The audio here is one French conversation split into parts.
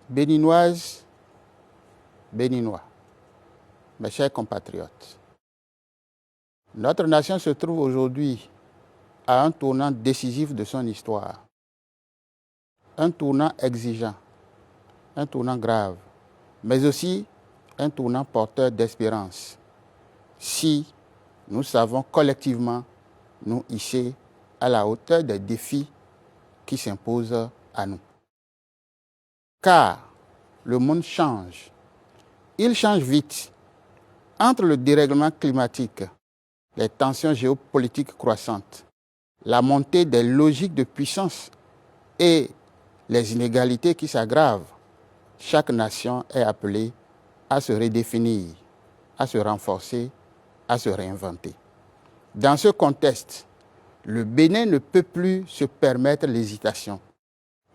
Béninoises, Béninois, mes chers compatriotes, notre nation se trouve aujourd'hui à un tournant décisif de son histoire. Un tournant exigeant, un tournant grave, mais aussi un tournant porteur d'espérance. Si nous savons collectivement nous hisser à la hauteur des défis qui s'imposent à nous. Car le monde change. Il change vite. Entre le dérèglement climatique, les tensions géopolitiques croissantes, la montée des logiques de puissance et les inégalités qui s'aggravent, chaque nation est appelée à se redéfinir, à se renforcer, à se réinventer. Dans ce contexte, le Bénin ne peut plus se permettre l'hésitation.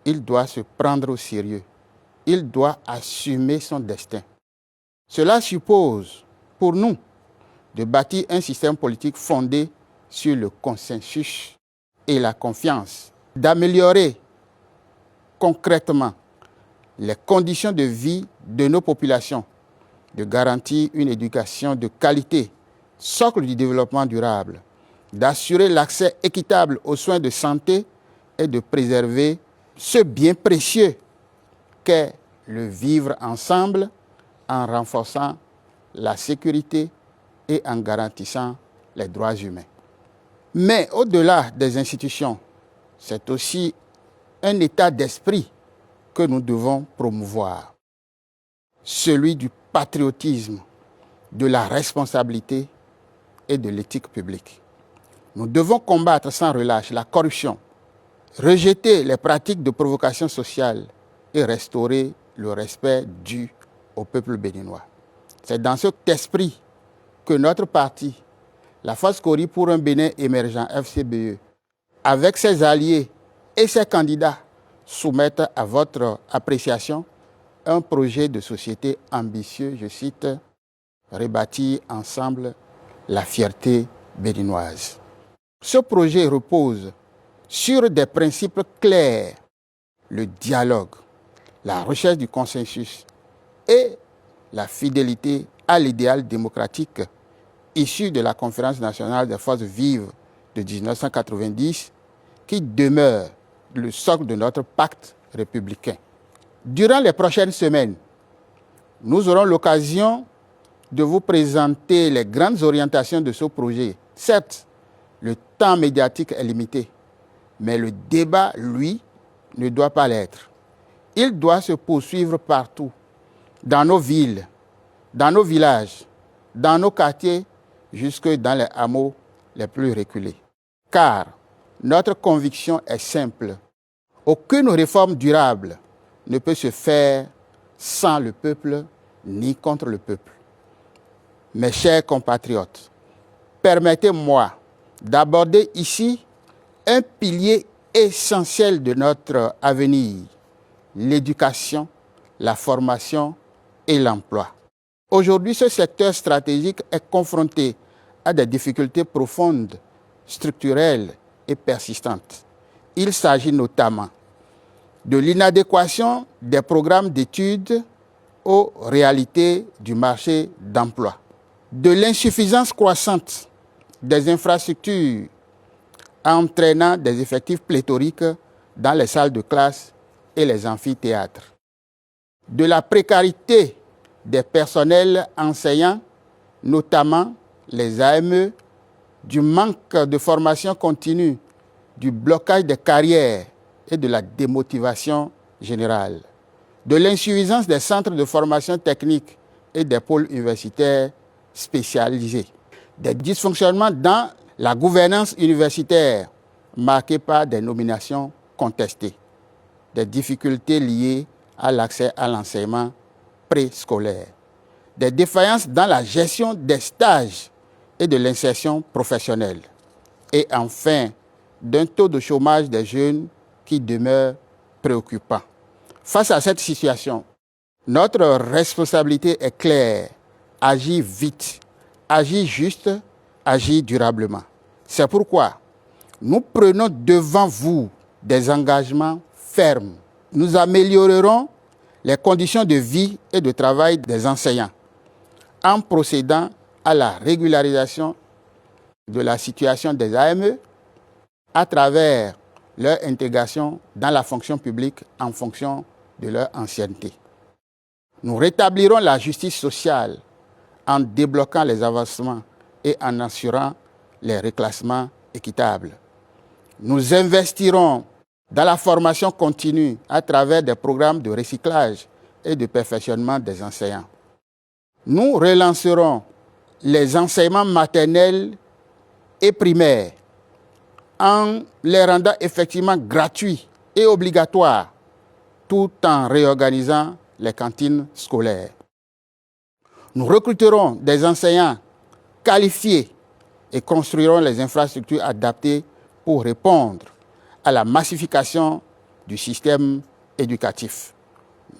Il doit se prendre au sérieux. Il doit assumer son destin. Cela suppose, pour nous, de bâtir un système politique fondé sur le consensus et la confiance, d'améliorer concrètement les conditions de vie de nos populations, de garantir une éducation de qualité, socle du développement durable, d'assurer l'accès équitable aux soins de santé et de préserver ce bien précieux qu'est le vivre ensemble en renforçant la sécurité et en garantissant les droits humains. Mais au-delà des institutions, c'est aussi un état d'esprit que nous devons promouvoir, celui du patriotisme, de la responsabilité et de l'éthique publique. Nous devons combattre sans relâche la corruption, rejeter les pratiques de provocation sociale et restaurer le respect dû au peuple béninois. C'est dans cet esprit que notre parti, la Force Cori pour un Bénin émergent FCBE, avec ses alliés et ses candidats, soumettent à votre appréciation un projet de société ambitieux, je cite, « Rebâtir ensemble la fierté béninoise ». Ce projet repose sur des principes clairs, le dialogue, la recherche du consensus et la fidélité à l'idéal démocratique issu de la Conférence nationale des forces vives de 1990 qui demeure le socle de notre pacte républicain. Durant les prochaines semaines, nous aurons l'occasion de vous présenter les grandes orientations de ce projet. Certes, le temps médiatique est limité, mais le débat, lui, ne doit pas l'être. Il doit se poursuivre partout, dans nos villes, dans nos villages, dans nos quartiers, jusque dans les hameaux les plus reculés. Car notre conviction est simple. Aucune réforme durable ne peut se faire sans le peuple ni contre le peuple. Mes chers compatriotes, permettez-moi d'aborder ici un pilier essentiel de notre avenir, l'éducation, la formation et l'emploi. Aujourd'hui, ce secteur stratégique est confronté à des difficultés profondes, structurelles et persistantes. Il s'agit notamment de l'inadéquation des programmes d'études aux réalités du marché d'emploi, de l'insuffisance croissante des infrastructures entraînant des effectifs pléthoriques dans les salles de classe et les amphithéâtres, de la précarité des personnels enseignants, notamment les AME, du manque de formation continue, du blocage des carrières et de la démotivation générale, de l'insuffisance des centres de formation technique et des pôles universitaires spécialisés, des dysfonctionnements dans la gouvernance universitaire marquée par des nominations contestées, des difficultés liées à l'accès à l'enseignement préscolaire, des défaillances dans la gestion des stages et de l'insertion professionnelle, et enfin d'un taux de chômage des jeunes qui demeure préoccupant. Face à cette situation, Notre responsabilité est claire, agir vite, agir juste, agir durablement. C'est pourquoi nous prenons devant vous des engagements fermes. Nous améliorerons les conditions de vie et de travail des enseignants en procédant à la régularisation de la situation des AME à travers leur intégration dans la fonction publique en fonction de leur ancienneté. Nous rétablirons la justice sociale en débloquant les avancements et en assurant les reclassements équitables. Nous investirons dans la formation continue à travers des programmes de recyclage et de perfectionnement des enseignants. Nous relancerons les enseignements maternels et primaires en les rendant effectivement gratuits et obligatoires, tout en réorganisant les cantines scolaires. Nous recruterons des enseignants qualifiés et construirons les infrastructures adaptées pour répondre à la massification du système éducatif.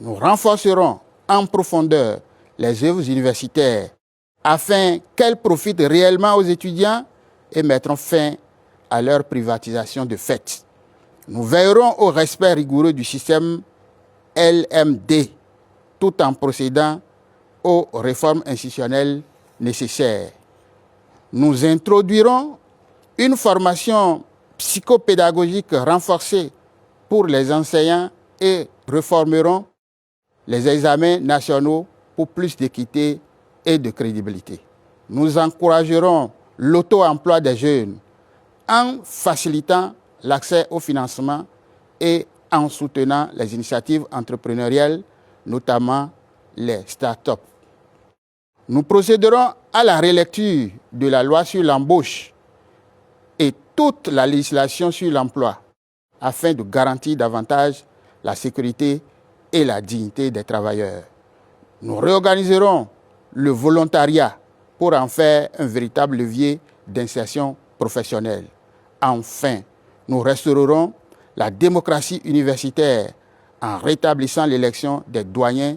Nous renforcerons en profondeur les œuvres universitaires afin qu'elles profitent réellement aux étudiants et mettront fin à leur privatisation de fait. Nous veillerons au respect rigoureux du système LMD tout en procédant aux réformes institutionnelles nécessaires. Nous introduirons une formation psychopédagogique renforcée pour les enseignants et réformerons les examens nationaux pour plus d'équité et de crédibilité. Nous encouragerons l'auto-emploi des jeunes en facilitant l'accès au financement et en soutenant les initiatives entrepreneuriales, notamment les start-up. Nous procéderons à la relecture de la loi sur l'embauche et toute la législation sur l'emploi afin de garantir davantage la sécurité et la dignité des travailleurs. Nous réorganiserons le volontariat pour en faire un véritable levier d'insertion professionnelle. Enfin, nous restaurerons la démocratie universitaire en rétablissant l'élection des doyens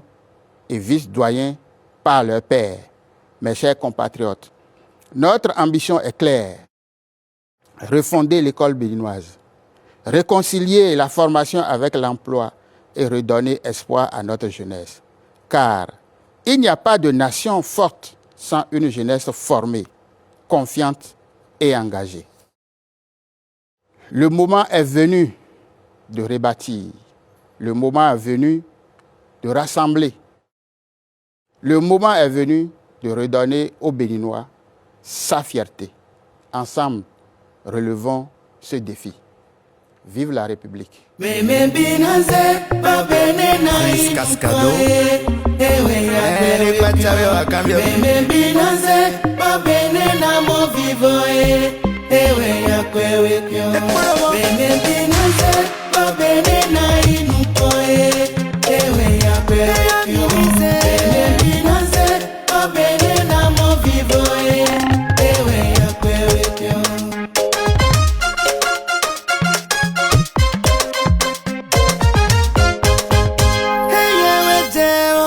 et vice-doyens par leurs pairs. Mes chers compatriotes, notre ambition est claire. Refonder l'école béninoise, réconcilier la formation avec l'emploi et redonner espoir à notre jeunesse. Car il n'y a pas de nation forte sans une jeunesse formée, confiante et engagée. Le moment est venu de rebâtir. Le moment est venu de rassembler. Le moment est venu de redonner aux Béninois sa fierté. Ensemble, relevons ce défi. Vive la République. Cascado.